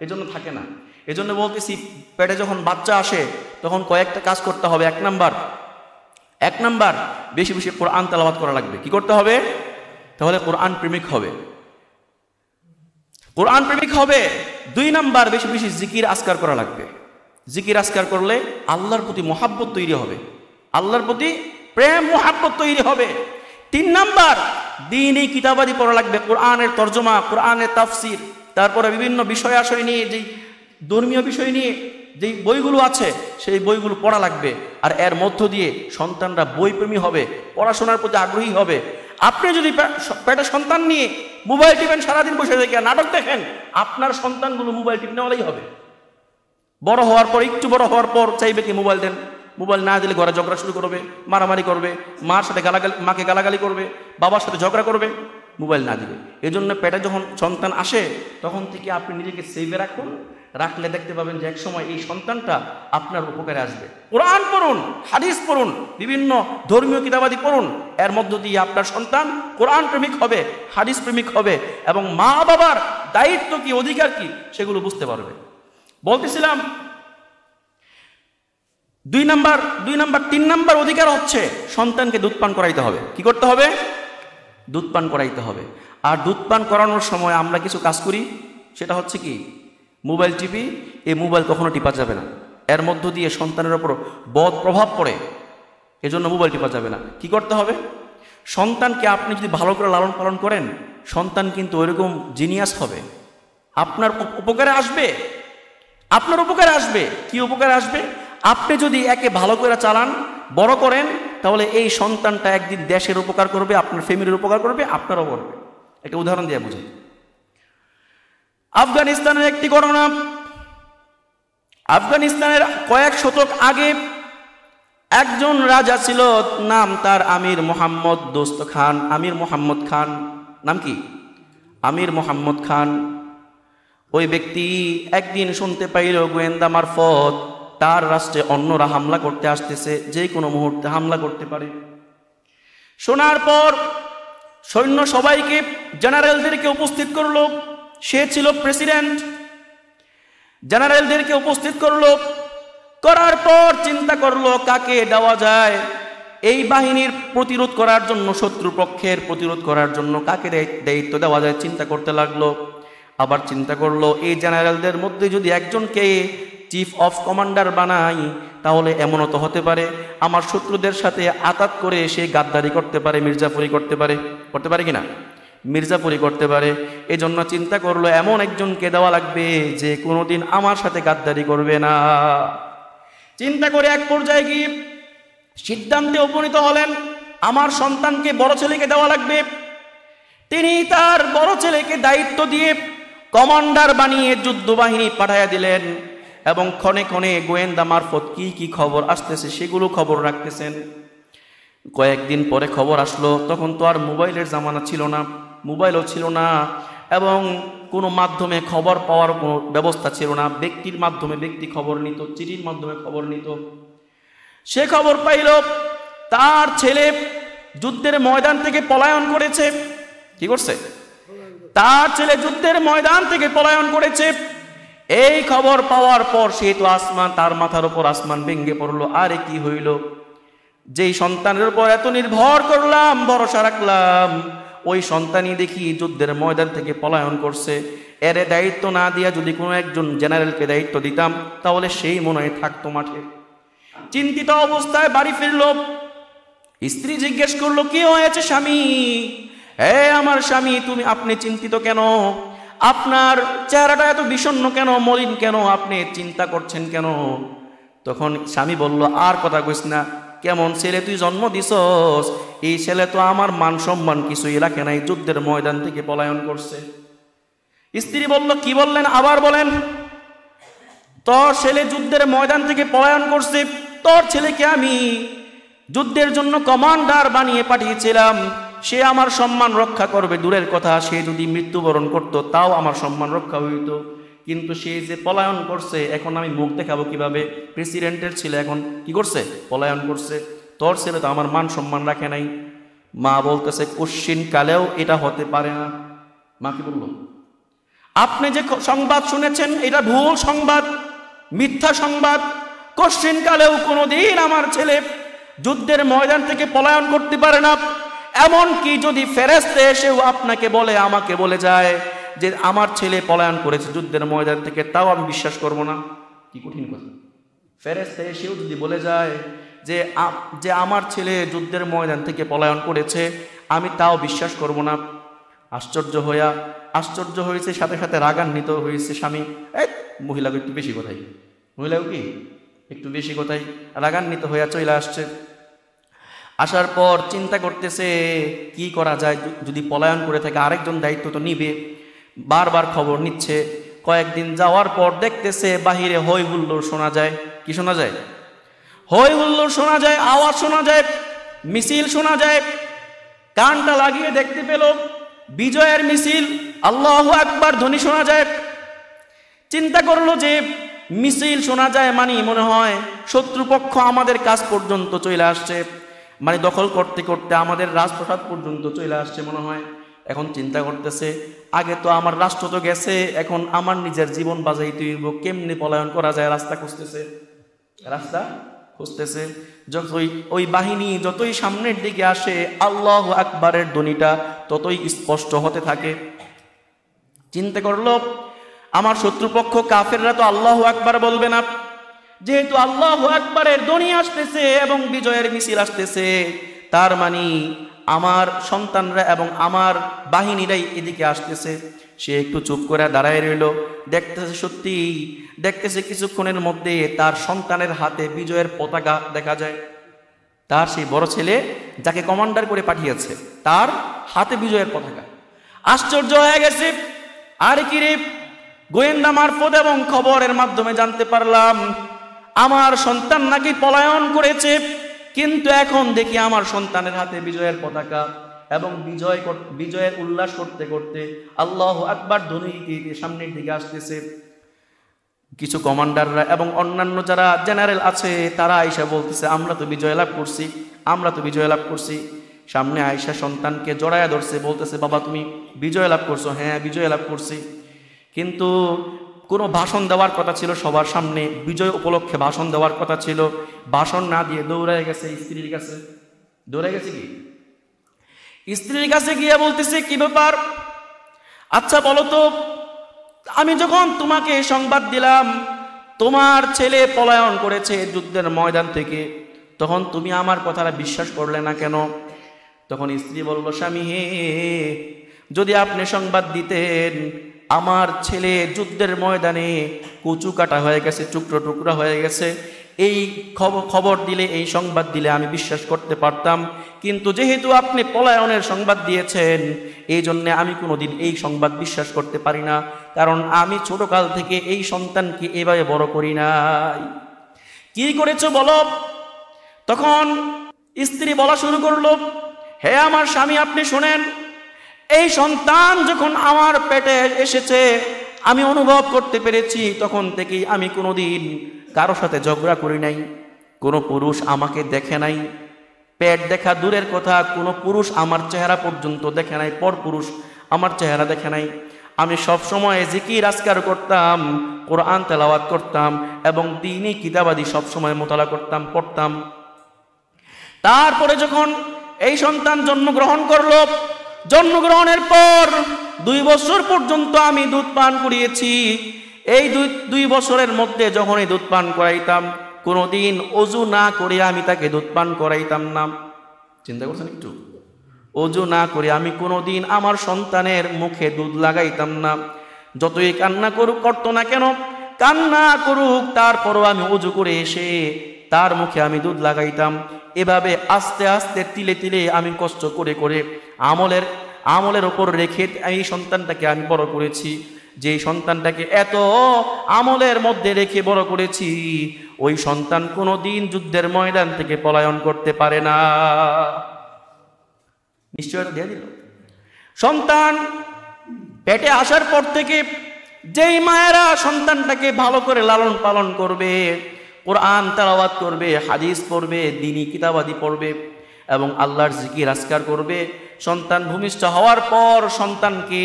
এজন্য থাকে না। এজন্য বলতেছি, পেটে যখন বাচ্চা আসে তখন কয়েকটা কাজ করতে হবে। এক নাম্বার বেশি বেশি কোরআন তেলাওয়াত করা লাগবে। কি করতে হবে? তাহলে কোরআন প্রেমিক হবে। 2 নাম্বার বেশি বেশি জিকির আজকার করা লাগবে। জিকির আজকার করলে আল্লাহর প্রতি মহাব্বত তৈরি হবে, আল্লাহর প্রতি প্রেম মহাব্বত তৈরি হবে। 3 নাম্বার দ্বীনি কিতাবাদি পড়া লাগবে, কোরআনের তর্জমা, কোরআনের তাফসির, তারপরে বিভিন্ন বিষয়াশয় নিয়ে, যেই ধর্মীয় বিষয় নিয়ে যেই বইগুলো আছে সেই বইগুলো পড়া লাগবে। আর এর মধ্য দিয়ে সন্তানরা বইপ্রেমী হবে, পড়াশোনার প্রতি আগ্রহী হবে। আপনি যদি পেটে সন্তান নিয়ে মোবাইল টিপেন, সারাদিন বসে থেকে নাটক দেখেন, আপনার সন্তানগুলো মোবাইল টিপনেওয়ালাই হবে। একটু বড় হওয়ার পর চাইবে কি মোবাইল দেন, মোবাইল না দিলে ঘরে ঝগড়া শুরু করবে, মারামারি করবে, মাকে গালাগালি করবে, বাবার সাথে ঝগড়া করবে মোবাইল না দিলে। এই জন্য পেটে যখন সন্তান আসে তখন থেকে আপনি নিজেকে সেভে রাখুন, রাখলে দেখতে পাবেন যে এক সময় এই সন্তানটা আপনার উপকারে আসবে। কোরআন পড়ুন, হাদিস পড়ুন, বিভিন্ন ধর্মীয় কিতাবাদি পড়ুন, এর মধ্য দিয়ে আপনার সন্তান কোরআন প্রেমিক হবে, হাদিস প্রেমিক হবে এবং মা বাবার দায়িত্ব কি, অধিকার কি সেগুলো বুঝতে পারবে। বলতেছিলাম 3 নাম্বার অধিকার হচ্ছে সন্তানকে দুধ পান করাইতে হবে। কি করতে হবে? দুধ পান করাইতে হবে। আর দুধ পান করানোর সময় আমরা কিছু কাজ করি, সেটা হচ্ছে কি, মোবাইল টিপি। এই মোবাইল কখনো টিপা যাবে না, এর মধ্য দিয়ে সন্তানের ওপর বদ প্রভাব পড়ে, এজন্য মোবাইল টিপা যাবে না। কি করতে হবে? সন্তানকে আপনি যদি ভালো করে লালন পালন করেন, সন্তান কিন্তু ওইরকম জিনিয়াস হবে, আপনার উপকারে আসবে। আপনার উপকারে আসবে। কি উপকারে আসবে? আপনি যদি একে ভালো করে চালান, বড় করেন, তাহলে এই সন্তানটা একদিন দেশের উপকার করবে, আপনার ফ্যামিলির উপকার করবে, আপনারও করবে। একটা উদাহরণ দিয়ে বুঝাই। আফগানিস্তানের একটি ঘটনা। আফগানিস্তানের কয়েক শতক আগে একজন রাজা ছিল, নাম তার আমির মোহাম্মদ দোস্ত খান। আমির মোহাম্মদ খান, নাম কি? আমির মোহাম্মদ খান। ওই ব্যক্তি একদিন শুনতে পাইল গোয়েন্দা মারফত তার রাষ্ট্রে অন্যরা হামলা করতে আসতেছে, যে কোনো মুহূর্তে হামলা করতে পারে। শোনার পর সৈন্য সবাইকে, জেনারেলদেরকে উপস্থিত করলো। সে ছিল প্রেসিডেন্ট। জেনারেলদেরকে উপস্থিত করলো, করার পর চিন্তা করলো কাকে দেওয়া যায় এই বাহিনীর প্রতিরোধ করার জন্য, শত্রুপক্ষের প্রতিরোধ করার জন্য কাকে দায়িত্ব দেওয়া যায় চিন্তা করতে লাগলো। আবার চিন্তা করলো এই জেনারেলদের মধ্যে যদি একজনকে চিফ অফ কমান্ডার বানাই, তাহলে এমনও তো হতে পারে আমার শত্রুদের সাথে আতাত করে সে গাদ্দারি করতে পারে, মির্জাফরি করতে পারে কিনা, মির্জাফরি করতে পারে। এজন্য চিন্তা করলো এমন একজনকে দেওয়া লাগবে যে কোনোদিন আমার সাথে গাদ্দারি করবে না। চিন্তা করে এক পর্যায়ে গিয়ে সিদ্ধান্তে উপনীত হলেন আমার সন্তানকে, বড় ছেলেকে দেওয়া লাগবে। তিনি তার বড় ছেলেকে দায়িত্ব দিয়ে কমান্ডার বানিয়ে যুদ্ধ বাহিনী পাঠাইয়া দিলেন এবং ক্ষণে ক্ষণে গোয়েন্দা মারফত কি কি খবর আসতেছে সেগুলো খবর রাখতেছেন। কয়েকদিন পরে খবর আসলো, তখন তো আর মোবাইলের জামানা ছিল না, মোবাইলও ছিল না এবং কোনো মাধ্যমে খবর পাওয়ার কোনো ব্যবস্থা ছিল না। ব্যক্তির মাধ্যমে ব্যক্তি খবর নিত, চিঠির মাধ্যমে খবর নিত। সে খবর পাইল তার ছেলে যুদ্ধের ময়দান থেকে পলায়ন করেছে। কি করছে? তার ছেলে যুদ্ধের ময়দান থেকে পলায়ন করেছে। এই খবর পাওয়ার পর সে তো আসমান, তার মাথার উপর আসমান ভেঙে পড়লো। আরে কি হইল? যেই সন্তানের উপর এত নির্ভর করলাম, ভরসা রাখলাম, ওই সন্তানই দেখি যুদ্ধের ময়দান থেকে পলায়ন করছে। এর দায়িত্ব না দিয়া যদি কোনো একজন জেনারেলকে দায়িত্ব দিতাম, তাহলে সেই মনে হয় থাকতো মাঠে। চিন্তিত অবস্থায় বাড়ি ফিরল। স্ত্রী জিজ্ঞেস করলো, কি হয়েছে স্বামী? হে আমার স্বামী, আপনি চিন্তিত কেন? আপনার চেহারাটা এত বিষণ্ণ কেন, মলিন কেন? আপনি চিন্তা করছেন কেন? তখন স্বামী বলল, আর কথা কইস না, কেমন ছেলে তুই জন্ম দিছস? এই ছেলে তো আমার মান সম্মান কিছুই রাখে নাই, যুদ্ধের ময়দান থেকে পলায়ন করছে। স্ত্রী বলল, কি বললেন? আবার বলেন। তোর ছেলে যুদ্ধের ময়দান থেকে পলায়ন করছে। তোর ছেলেকে আমি যুদ্ধের জন্য কমান্ডার বানিয়ে পাঠিয়েছিলাম, সে আমার সম্মান রক্ষা করবে দূরের কথা, সে যদি মৃত্যুবরণ করতো তাও আমার সম্মান রক্ষা হইত। কিন্তু সে যে পলায়ন করছে, এখন আমি মুখ দেখাবো কিভাবে? প্রেসিডেন্টের ছেলে এখন কি করছে? পলায়ন করছে। তোর ছেলে তো আমার মান সম্মান রাখে নাই। মা বলতেছে, কোশ্চিন কালেও এটা হতে পারে না। মা কি বলল? আপনি যে সংবাদ শুনেছেন এটা ভুল সংবাদ, মিথ্যা সংবাদ। কোশ্চিন কালেও কোনোদিন আমার ছেলে যুদ্ধের ময়দান থেকে পলায়ন করতে পারে না। এমনকি যদি ফেরেশতা এসেও আপনাকে বলে, আমাকে বলে যায় যে আমার ছেলে পলায়ন করেছে যুদ্ধের ময়দান থেকে, তাও আমি বিশ্বাস করব না। কি কঠিন কথা! ফেরেশতা এসেও যদি বলে যায় যে আমার ছেলে যুদ্ধের ময়দান থেকে পলায়ন করেছে, আমি তাও বিশ্বাস করব না। আশ্চর্য হয়েছে, সাথে সাথে রাগান্বিত হয়েছে স্বামী। মহিলাকে একটু বেশি কথাই, মহিলাও কি একটু বেশি কথাই রাগান্বিত হইয়া চলে আসছে। আসার পর চিন্তা করতেছে কি করা যায়, যদি পলায়ন করে থাকে আরেকজন দায়িত্ব তো নিবে। বারবার খবর নিচ্ছে। কয়েকদিন যাওয়ার পর দেখতেছে বাহিরে হই হুল্লোড় শোনা যায়। কি শোনা যায়? হই হুল্লোড় শোনা যায়, আওয়াজ শোনা যায়, মিছিল শোনা যায়। কানটা লাগিয়ে দেখতে পেল বিজয়ের মিছিল, আল্লাহু আকবার ধ্বনি শোনা যায়। চিন্তা করলো যে মিছিল শোনা যায় মানে মনে হয় শত্রুপক্ষ আমাদের কাছ পর্যন্ত চলে আসছে, মানে দখল করতে করতে আমাদের রাজপ্রাসাদ পর্যন্ত চলে আসছে মনে হয়। এখন চিন্তা করতেছে আগে তো আমার রাষ্ট্র তো গেছে, এখন আমার নিজের জীবন বাঁচাইতে হইব, কেমনে পলায়ন করা যায় রাস্তা খুঁজতেছে। যতই ওই বাহিনী যতই সামনের দিকে আসে আল্লাহু আকবারের ধ্বনিটা ততই স্পষ্ট হতে থাকে। চিন্তা করলো আমার শত্রুপক্ষ কাফেররা তো আল্লাহু আকবার বলবে না, যেহেতু আল্লাহু আকবারের ধ্বনি আসতেছে এবং বিজয়ের মিছিল আসতেছে, তার মানে আমার সন্তানরা এবং আমার বাহিনীরাই এদিকে আসতেছে। সে একটু চুপ করে দাঁড়ায় রইল, দেখতেছে কিছুক্ষণের মধ্যে তার সন্তানের হাতে বিজয়ের পতাকা দেখা যায়। তার সেই বড় ছেলে যাকে কমান্ডার করে পাঠিয়েছে তার হাতে বিজয়ের পতাকা। আশ্চর্য হয়ে গেছে, আর কি রে, গোয়েন্দা মারফত এবং খবরের মাধ্যমে জানতে পারলাম আমার সন্তান নাকি পলায়ন করেছে, কিন্তু এখন দেখি আমার সন্তানের হাতে বিজয়ের পতাকা এবং বিজয়ের উল্লাস করতে করতে আল্লাহু আকবার ধ্বনি সামনের দিকে আসতেছে। কিছু কমান্ডাররা এবং অন্যান্য যারা জেনারেল আছে তারা আয়েশা বলতেছে আমরা তো বিজয় লাভ করছি। সামনে আয়েশা সন্তানকে জড়ায়া ধরছে, বলতেছে বাবা তুমি বিজয় লাভ করছো? হ্যাঁ বিজয় লাভ করছি। কিন্তু কোনো ভাষণ দেওয়ার কথা ছিল সবার সামনে, বিজয় উপলক্ষে ভাষণ দেওয়ার কথা ছিল, ভাষণ না দিয়ে দৌড়ায় গেছে স্ত্রীর কাছে। স্ত্রীর কাছে গিয়ে বলতেছে কি ব্যাপার, আচ্ছা বলো তো, আমি যখন তোমাকে সংবাদ দিলাম তোমার ছেলে পলায়ন করেছে যুদ্ধের ময়দান থেকে, তখন তুমি আমার কথাটা বিশ্বাস করলে না কেন? তখন স্ত্রী বলল, স্বামী হে, যদি আপনি সংবাদ দিতেন আমার ছেলে যুদ্ধের ময়দানে কুচু কাটা হয়ে গেছে, টুকরো টুকরা হয়ে গেছে, এই খবর দিলে, এই সংবাদ দিলে আমি বিশ্বাস করতে পারতাম, কিন্তু যেহেতু আপনি পলায়নের সংবাদ দিয়েছেন এই জন্যে আমি কোনোদিন এই সংবাদ বিশ্বাস করতে পারি না, কারণ আমি ছোটকাল থেকে এই সন্তানকে এভাবে বড় করি নাই। কি করেছো বলো? তখন স্ত্রী বলা শুরু করলো, হে আমার স্বামী আপনি শোনেন, এই সন্তান যখন আমার পেটে এসেছে আমি অনুভব করতে পেরেছি, তখন থেকেই আমি কোনোদিন কারো সাথে ঝগড়া করি নাই, কোনো পুরুষ আমাকে দেখে নাই, পেট দেখা দূরের কথা, কোনো পুরুষ আমার চেহারা পর্যন্ত দেখে নাই, পর পুরুষ আমার চেহারা দেখে নাই। আমি সব সময় জিকির আজকার করতাম, কোরআন তেলাওয়াত করতাম এবং দ্বীনি কিতাবাদি সব সময় মোতালা করতাম, পড়তাম। তারপরে যখন এই সন্তান জন্মগ্রহণ করলো, জন্মগ্রহণের পর 2 বছর পর্যন্ত আমি দুধ পান করিয়েছি। এই 2 বছরের মধ্যে যখন এই দুধ পান করাইতাম, কোনোদিন অজু না করে আমি তাকে দুধ পান করাইতাম না। চিন্তা করছেন একটু? অজু না করে আমি কোনোদিন আমার সন্তানের মুখে দুধ লাগাইতাম না। যতই কান্না করতো না কেন, কান্না করুক, তারপরও আমি অজু করে এসে তার মুখে আমি দুধ লাগাইতাম। এভাবে আস্তে আস্তে তিলে তিলে আমি কষ্ট করে করে আমলের ওপর রেখে এই সন্তানটাকে আমি বড় করেছি। যে সন্তানটাকে এত আমলের মধ্যে রেখে বড় করেছি, ওই সন্তান কোনোদিন যুদ্ধের ময়দান থেকে পলায়ন করতে পারে না। নিশ্চয়তা দিয়ে দিল। সন্তান পেটে আসার পর থেকে যেই মায়েরা সন্তানটাকে ভালো করে লালন পালন করবে, কোরআন তেলাওয়াত করবে, হাদিস পড়বে, দ্বীনি কিতাবাদি পড়বে এবং আল্লাহর জিকির আজকার করবে, সন্তান ভূমিষ্ঠ হওয়ার পর সন্তানকে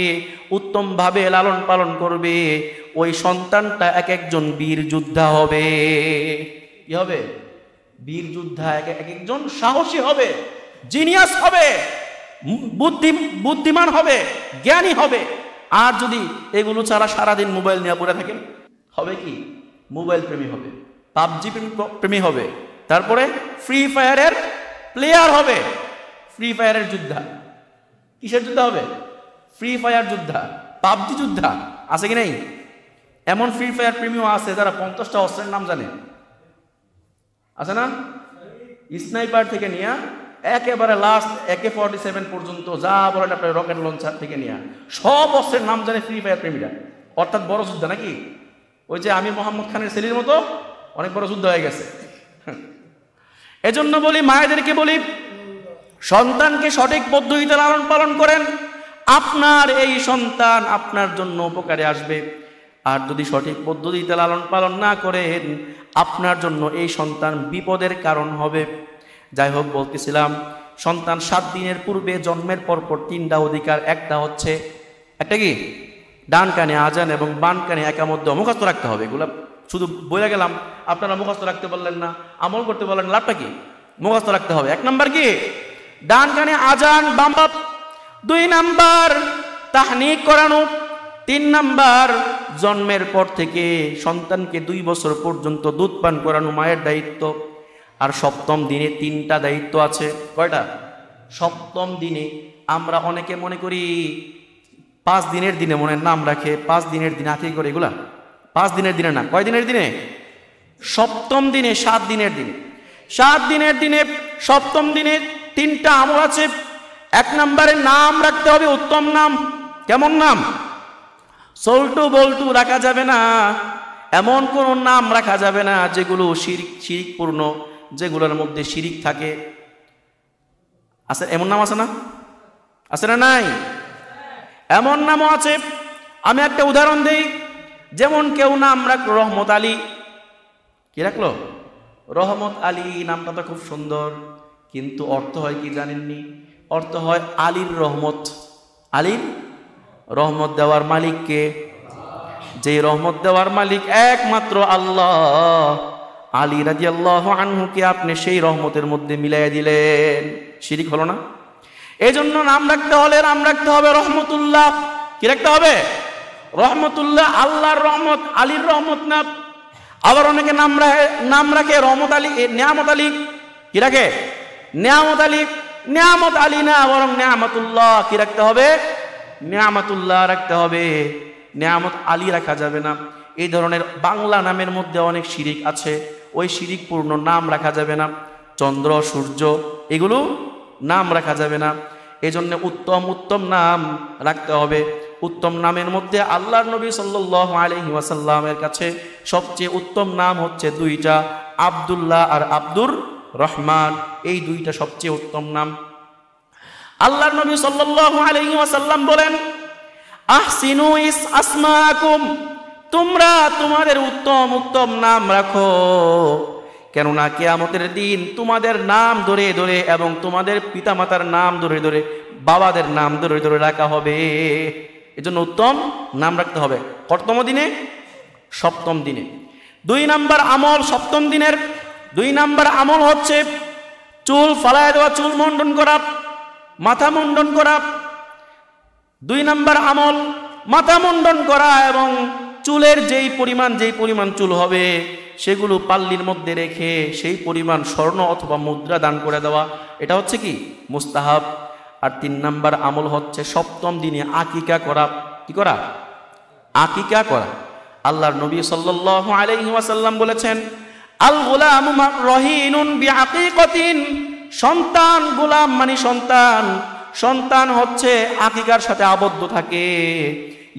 উত্তমভাবে লালন পালন করবে, ওই সন্তানটা এক একজন বীর যোদ্ধা হবে। কি হবে? বীর যোদ্ধা, এক একজন সাহসী হবে, জিনিয়াস হবে, বুদ্ধিমান হবে, জ্ঞানী হবে। আর যদি এগুলো ছাড়া সারাদিন মোবাইল নিয়ে পড়ে থাকেন, হবে কি? মোবাইল প্রেমী হবে, পাবজি প্রেমী হবে, তারপরে ফ্রি ফায়ারের প্লেয়ার হবে, ফ্রি ফায়ারের যোদ্ধা। কিসের যোদ্ধা হবে? ফ্রি ফায়ার যোদ্ধা, পাবজি যোদ্ধা। আছে কি নেই? এমন ফ্রি ফায়ার প্রেমীও আছে যারা 50টা অস্ত্রের নাম জানে, আছে না? স্নাইপার থেকে নিয়ে একেবারে লাস্ট AK-47 পর্যন্ত যা বলেন আপনার, রকেট লঞ্চার থেকে নিয়ে সব অস্ত্রের নাম জানে ফ্রি ফায়ার প্রেমীরা। অর্থাৎ বড় যোদ্ধা নাকি? ওই যে আমির মোহাম্মদ খানের ছেলের মতো অনেক বড় যুদ্ধ হয়ে গেছে। এজন্য বলি, মায়েদেরকে বলি, সন্তানকে সঠিক পদ্ধতিতে লালন পালন করেন, আপনার এই সন্তান আপনার জন্য উপকারে আসবে। আর যদি সঠিক পদ্ধতিতে লালন পালন না করেন, আপনার জন্য এই সন্তান বিপদের কারণ হবে। যাই হোক, বলতেছিলাম সন্তান 7 দিনের পূর্বে জন্মের পরপর 3টা অধিকার। একটা হচ্ছে, একটা কি, ডান কানে আজান এবং বাম কানে একামত মুখস্থ রাখতে হবে। এগুলো শুধু বলে গেলাম, আপনারা মুখস্থ রাখতে বললেন না, আমল করতে বললেন, লাভটা কি? মুখস্থ রাখতে হবে। 1 নাম্বার কি, ডান কানে আজান বাম। 2 নাম্বার তাহনিক করানো। 3 নাম্বার জন্মের পর থেকে সন্তানকে 2 বছর পর্যন্ত দুধ পান করানো মায়ের দায়িত্ব। আর 7ম দিনে 3টা দায়িত্ব আছে। কয়টা? 7ম দিনে আমরা অনেকে মনে করি 5 দিনের দিনে মনে নাম রাখে, 5 দিনের দিনে আঁকি করে। এগুলা 5 দিনের দিনে না, কয় দিনের দিনে? 7ম দিনে, 7 দিনের দিনে। 7 দিনের দিনে 7ম দিনে 3টা আমল আছে। 1 নম্বরে নাম রাখতে হবে উত্তম নাম। কেমন নাম? সল্টু বল্টু রাখা যাবে না, এমন কোন নাম রাখা যাবে না যেগুলো শিরিক পূর্ণ, যেগুলোর মধ্যে শিরিক থাকে। আছে এমন নাম? আছে না? আছে না? নাই? এমন নামও আছে। আমি একটা উদাহরণ দেই। যেমন কেউ নাম রাখলো রহমত আলী। কি রাখলো? রহমত আলী। নামটা তো খুব সুন্দর, কিন্তু অর্থ হয় কি জানেননি? অর্থ হয় আলীর রহমত। আলীর রহমত দেওয়ার মালিক কে? যে রহমত দেওয়ার মালিক একমাত্র আল্লাহ। আলী রাদিয়াল্লাহু আনহুকে আপনি সেই রহমতের মধ্যে মিলাইয়া দিলেন, শিরিক হলো না? এই জন্য নাম রাখতে হলে নাম রাখতে হবে রহমতুল্লাহ। কি রাখতে হবে? রহমতুল্লাহ, আল্লাহর রহমত, আলীর রহমত না। আবার অনেকে নাম রাখে রহমত আলী, নিয়ামত আলী। কি রাখে? নিয়ামত আলী। নিয়ামত আলী না, বরং নিয়ামতুল্লাহ। কি রাখতে হবে? নিয়ামতুল্লাহ রাখতে হবে, নিয়ামত আলী রাখা যাবে না। এই ধরনের বাংলা নামের মধ্যে অনেক শিরিক আছে, ওই শিরিক পূর্ণ নাম রাখা যাবে না। চন্দ্র, সূর্য, এগুলো নাম রাখা যাবে না। এই জন্য উত্তম উত্তম নাম রাখতে হবে। উত্তম নামের মধ্যে আল্লাহর নবী সাল্লাল্লাহু আলাইহি ওয়াসাল্লামের কাছে সবচেয়ে উত্তম নাম হচ্ছে 2টা, আব্দুল্লাহ আর আব্দুর রহমান। এই 2টা সবচেয়ে উত্তম নাম। আল্লাহর নবী সাল্লাল্লাহু আলাইহি ওয়াসাল্লাম বলেন, আহসিনু আসমাকুম, তোমরা তোমাদের উত্তম উত্তম নাম রাখো, কেননা কিয়ামতের দিন তোমাদের নাম ধরে ধরে এবং তোমাদের পিতামাতার নাম ধরে ধরে, বাবাদের নাম ধরে ধরে রাখা হবে। এজন্য উত্তম নাম রাখতে হবে। কতম দিনে? 7ম দিনে। 2 নাম্বার আমল 7ম দিনের। 2 নাম্বার আমল হচ্ছে চুল ফালায় দেওয়া, চুল মুন্ডন করা, মাথা মুন্ডন করা। 2 নাম্বার আমল মাথা মুন্ডন করা এবং চুলের যেই পরিমাণ চুল হবে সেগুলো পাল্লির মধ্যে রেখে সেই পরিমাণ স্বর্ণ অথবা মুদ্রা দান করে দেওয়া। এটা হচ্ছে কি? মুস্তাহাব। আর 3 নাম্বার আমল হচ্ছে 7ম দিনে আকিকা করা। কি করা? আকিকা করা। আল্লাহর নবী সাল্লাল্লাহু আলাইহি ওয়াসাল্লাম বলেছেন, আল গুলামু রহিনুন বিআকিকাতিন, সন্তান, গোলাম মানে সন্তান, সন্তান হচ্ছে আকিকার সাথে আবদ্ধ থাকে।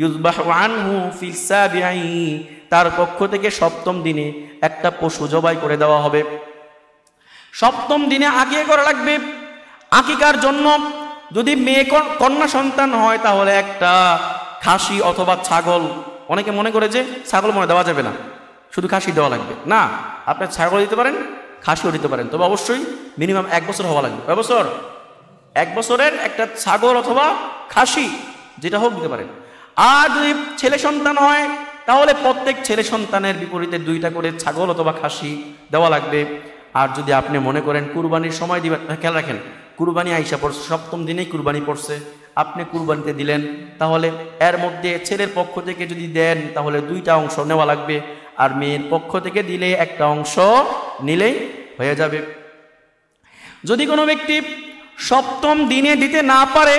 ইউযবাহু আনহু ফিস সাবিঈ, তার পক্ষ থেকে 7ম দিনে একটা পশু জবাই করে দেওয়া হবে। 7ম দিনে আকিকা করা লাগবে। আকিকার জন্য যদি মেয়ে কন্যা সন্তান হয় তাহলে একটা খাসি অথবা ছাগল। অনেকে মনে করে যে ছাগল মনে দেওয়া যাবে না, শুধু খাসি দেওয়া লাগবে। না, আপনি ছাগল দিতে পারেন, খাসিও দিতে পারেন, তবে অবশ্যই মিনিমাম 1 বছর হওয়া লাগবে। 1 বছর? 1 বছরের একটা ছাগল অথবা খাসি যেটা হোক দিতে পারেন। আর যদি ছেলে সন্তান হয় তাহলে প্রত্যেক ছেলে সন্তানের বিপরীতে 2টা করে ছাগল অথবা খাসি দেওয়া লাগবে। আর যদি আপনি মনে করেন কুরবানির সময় দিবেন, খেয়াল রাখেন, কুরবানি আইসা পড়ছে, 7ম দিনেই কুরবানি পড়ছে, আপনি কুরবানিতে দিলেন, তাহলে এর মধ্যে ছেলের পক্ষ থেকে যদি দেন তাহলে 2টা অংশ নেওয়া লাগবে, আর মেয়ের পক্ষ থেকে দিলে একটা অংশ নিলেই হয়ে যাবে। যদি কোনো ব্যক্তি 7ম দিনে দিতে না পারে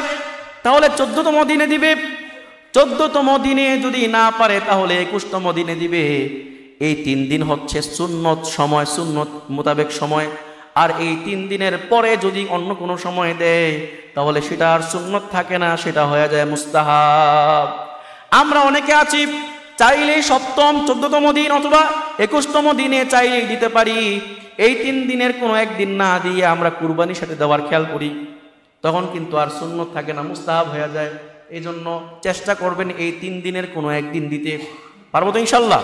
তাহলে 14তম দিনে দিবে। 14তম দিনে যদি না পারে তাহলে 21তম দিনে দিবে। এই 3 দিন হচ্ছে সুন্নত সময়, সুন্নত মোতাবেক সময়। আর এই 3 দিনের পরে যদি অন্য কোনো সময় দেয় তাহলে সেটা আর সুন্নত থাকে না, সেটা হয়ে যায় মুস্তাহাব। আমরা অনেকে আছি চাইলেই 7ম 14তম দিন অথবা 21তম দিনে চাইলেই দিতে পারি। এই 3 দিনের কোনো একদিন না দিয়ে আমরা কুরবানির সাথে দেওয়ার খেয়াল করি, তখন কিন্তু আর সুন্নত থাকে না, মুস্তাহাব হয়ে যায়। এই জন্য চেষ্টা করবেন এই 3 দিনের কোনো একদিন দিতে। পারবো তো ইনশাল্লাহ?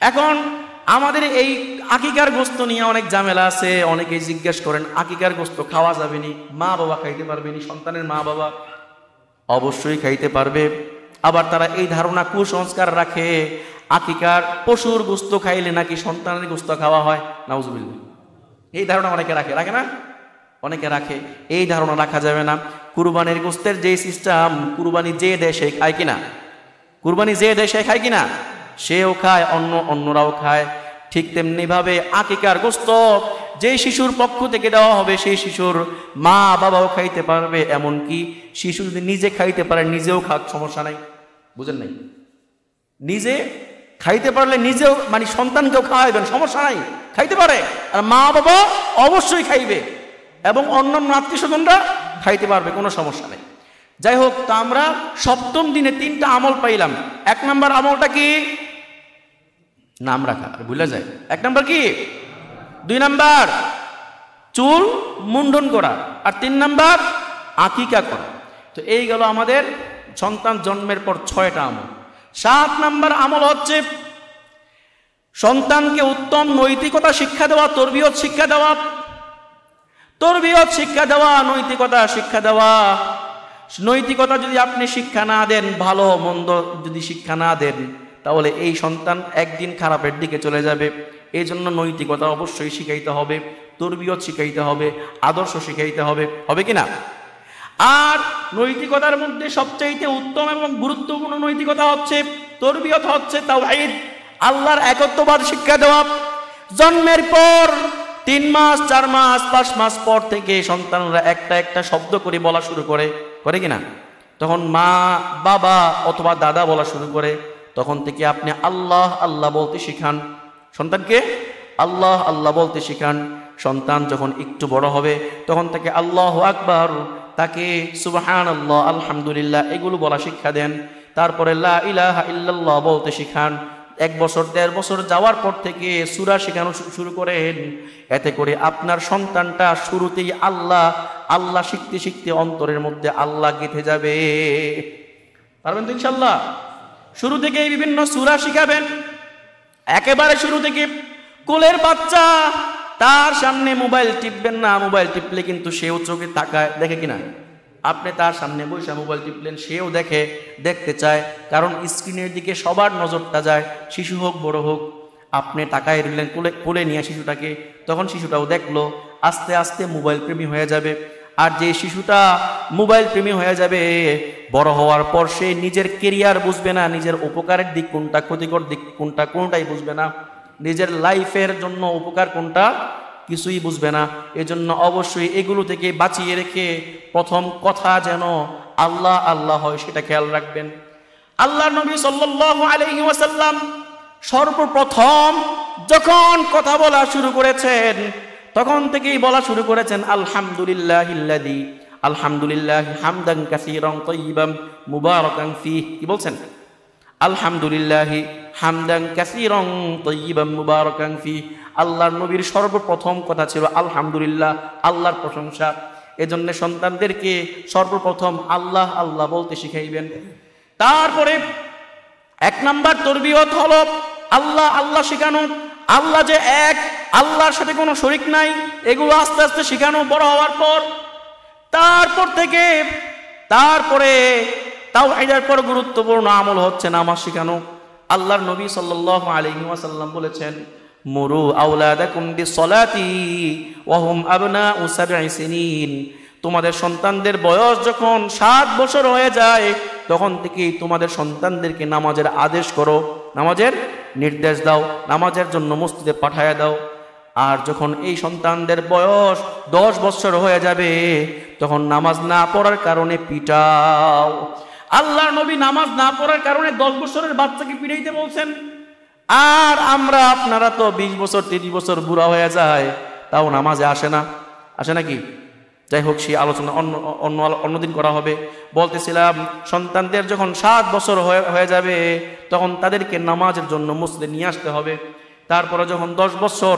এখন আমাদের এই আকিকার গোস্ত নিয়ে অনেক ঝামেলা আছে। অনেকেই জিজ্ঞেস করেন আকিকার গোস্ত খাওয়া যাবে নি? মা বাবা খাইতে পারবে নি? সন্তানের মা বাবা অবশ্যই খাইতে পারবে। আবার তারা এই ধারণা, কুসংস্কার রাখে আকিকার পশুর গোস্ত খাইলে নাকি সন্তানের গোস্ত খাওয়া হয়। নাউজুবিল্লাহ, এই ধারণা অনেকে রাখে, রাখে না? অনেকে রাখে। এই ধারণা রাখা যাবে না। কুরবানির গোস্তের যে সিস্টেম, কুরবানি যে দেশে খায় কিনা, কুরবানি যে দেশে খায় কিনা, সেও খায়, অন্যরাও খায়। ঠিক তেমনি ভাবে আকিকার গোস্ত যে শিশুর পক্ষ থেকে দেওয়া হবে, সেই শিশুর মা বাবাও খাইতে পারবে। এমনকি শিশু যদি নিজে খাইতে পারে, নিজেও খাক, সমস্যা নাই। বুঝেন নাই? নিজে খাইতে পারলে নিজেও, মানে সন্তানকেও খাওয়াইবেন, সমস্যা নাই, খাইতে পারে। আর মা বাবা অবশ্যই খাইবে, এবং অন্যান্য আত্মীয় স্বজনরা খাইতে পারবে, কোনো সমস্যা নেই। যাই হোক, তা আমরা সপ্তম দিনে 3টা আমল পাইলাম। 1 নম্বর আমলটা কি? নাম রাখা, ভুলে যায়। 1 নম্বর কি? 2 নম্বর চুল মুন্ডন করা, আর 3 নম্বর আকিকা করা। তো এই গেল আমাদের সন্তান জন্মের পর 6টা আমল। 7 নম্বর আমল হচ্ছে সন্তানকে উত্তম নৈতিকতা শিক্ষা দেওয়া, তরবিয়ত শিক্ষা দেওয়া। তরবিয়ত শিক্ষা দেওয়া, নৈতিকতা শিক্ষা দেওয়া। নৈতিকতা যদি আপনি শিক্ষা না দেন, ভালো মন্দ যদি শিক্ষা না দেন, তাহলে এই সন্তান একদিন খারাপের দিকে চলে যাবে। এই জন্য নৈতিকতা অবশ্যই শিখাইতে হবে, তরবিয়ত শিখাইতে হবে, আদর্শ শিখাইতে হবে, হবে কিনা? আর নৈতিকতার মধ্যে সবচাইতে উত্তম এবং গুরুত্বপূর্ণ নৈতিকতা হচ্ছে, তরবিয়ত হচ্ছে তাওহীদ, আল্লাহর একত্ববাদ শিক্ষা দেওয়া। জন্মের পর 3 মাস, 4 মাস, 5 মাস পর থেকে সন্তানরা একটা একটা শব্দ করে বলা শুরু করে, করে কিনা? তখন মা বাবা অথবা দাদা বলা শুরু করে। তখন থেকে আপনি আল্লাহ আল্লাহ বলতে শিখান, সন্তানকে আল্লাহ আল্লাহ বলতে শিখান। সন্তান যখন একটু বড় হবে, তখন তাকে আল্লাহু আকবার, তাকে সুবহানাল্লাহ, আলহামদুলিল্লাহ এগুলো বলা শিক্ষা দেন। তারপরে লা ইলাহা ইল্লাল্লাহ বলতে শিখান। 1 বছর 1.5 বছর যাওয়ার পর থেকে সূরা শেখানো শুরু করেন। এতে করে আপনার সন্তানটা শুরুতেই আল্লাহ আল্লাহ শিখতে শিখতে অন্তরের মধ্যে আল্লাহ গেঁথে যাবে। পারবেন তো ইনশাল্লাহ? শুরু থেকে বিভিন্ন সূরা শিখাবেন, একেবারে শুরু থেকে। কোলের বাচ্চা, তার সামনে মোবাইল টিপবেন না। মোবাইল টিপলে কিন্তু সেও চোখে তাকায়, দেখে কিনা? আপনি তার সামনে বসে মোবাইল টিপলেন, সেও দেখে, দেখতে চায়, কারণ স্ক্রিনের দিকে সবার নজরটা যায়, শিশু হোক বড় হোক। আপনি তাকায় রইলেন, কোলে নিয়ে শিশুটাকে, তখন শিশুটাও দেখলো। আস্তে আস্তে মোবাইল প্রেমী হয়ে যাবে। আর যে শিশুটা মোবাইল প্রেমী হয়ে যাবে, বড় হওয়ার পর সে নিজের কেরিয়ার বুঝবে না, নিজের উপকারের দিক কোনটা, ক্ষতিকর দিক কোনটা, কোনটাই বুঝবে না। নিজের লাইফের জন্য উপকার কোনটা, কিছুই বুঝবে না। এজন্য অবশ্যই এগুলো থেকে বাঁচিয়ে রেখে প্রথম কথা যেন আল্লাহ আল্লাহ হয়, সেটা খেয়াল রাখবেন। আল্লাহর নবী সাল্লাল্লাহু আলাইহি ওয়াসাল্লাম সর্বপ্রথম যখন কথা বলা শুরু করেছেন, তখন থেকেই বলা শুরু করেছেন আলহামদুলিল্লাহিল্লাযী, আলহামদুলিল্লাহি হামদান কাসীরান তাইয়িবান মুবারাকান ফীহি। কি বলছেন? আলহামদুলিল্লাহি হামদান কাসীরান তাইয়িবান মুবারাকান ফীহি। আল্লাহর নবীর সর্বপ্রথম কথা ছিল আলহামদুলিল্লাহ, আল্লাহর প্রশংসা। এজন্য সন্তানদেরকে সর্বপ্রথম আল্লাহ আল্লাহ বলতে শিখাইবেন। তারপরে 1 নাম্বার তরবিয়ত হলো আল্লাহ আল্লাহ শেখানো। আল্লাহ যে এক, আল্লাহর সাথে কোনো শরীক নাই, এগুলো আস্তে আস্তে শেখানো বড় হওয়ার পর। তারপরে তাওহীদের পর গুরুত্বপূর্ণ আমল হচ্ছে নামাজ শেখানো। আল্লাহর নবী সাল্লাল্লাহু আলাইহি ওয়াসাল্লাম বলেছেন, মুরু আওলাদাকুম বিসসালাতি ওয়া হুম আবনাউ 7 সিনিন। তোমাদের সন্তানদের বয়স যখন 7 বছর হয়ে যায়, তখন থেকেই তোমাদের সন্তানদেরকে নামাজের আদেশ করো, নামাজের নির্দেশ দাও, নামাজের জন্য মসজিদে পাঠায়া দাও। আর যখন এই সন্তানদের বয়স 10 বছর হয়ে যাবে, তখন নামাজ না পড়ার কারণে পিটাও। আল্লাহর নবী নামাজ না পড়ার কারণে 10 বছরের বাচ্চাকে পিটাইতে বলছেন। আর আমরা আপনারা তো 20 বছর 30 বছর বুড়া হয়ে যায়, তাও নামাজে আসে না, আসে নাকি? যাই হোক, সেই আলোচনা অন্যদিন করা হবে। বলতেছিলাম, সন্তানদের যখন 7 বছর হয়ে যাবে, তখন তাদেরকে নামাজের জন্য মসজিদে নিয়ে আসতে হবে। তারপরে যখন 10 বছর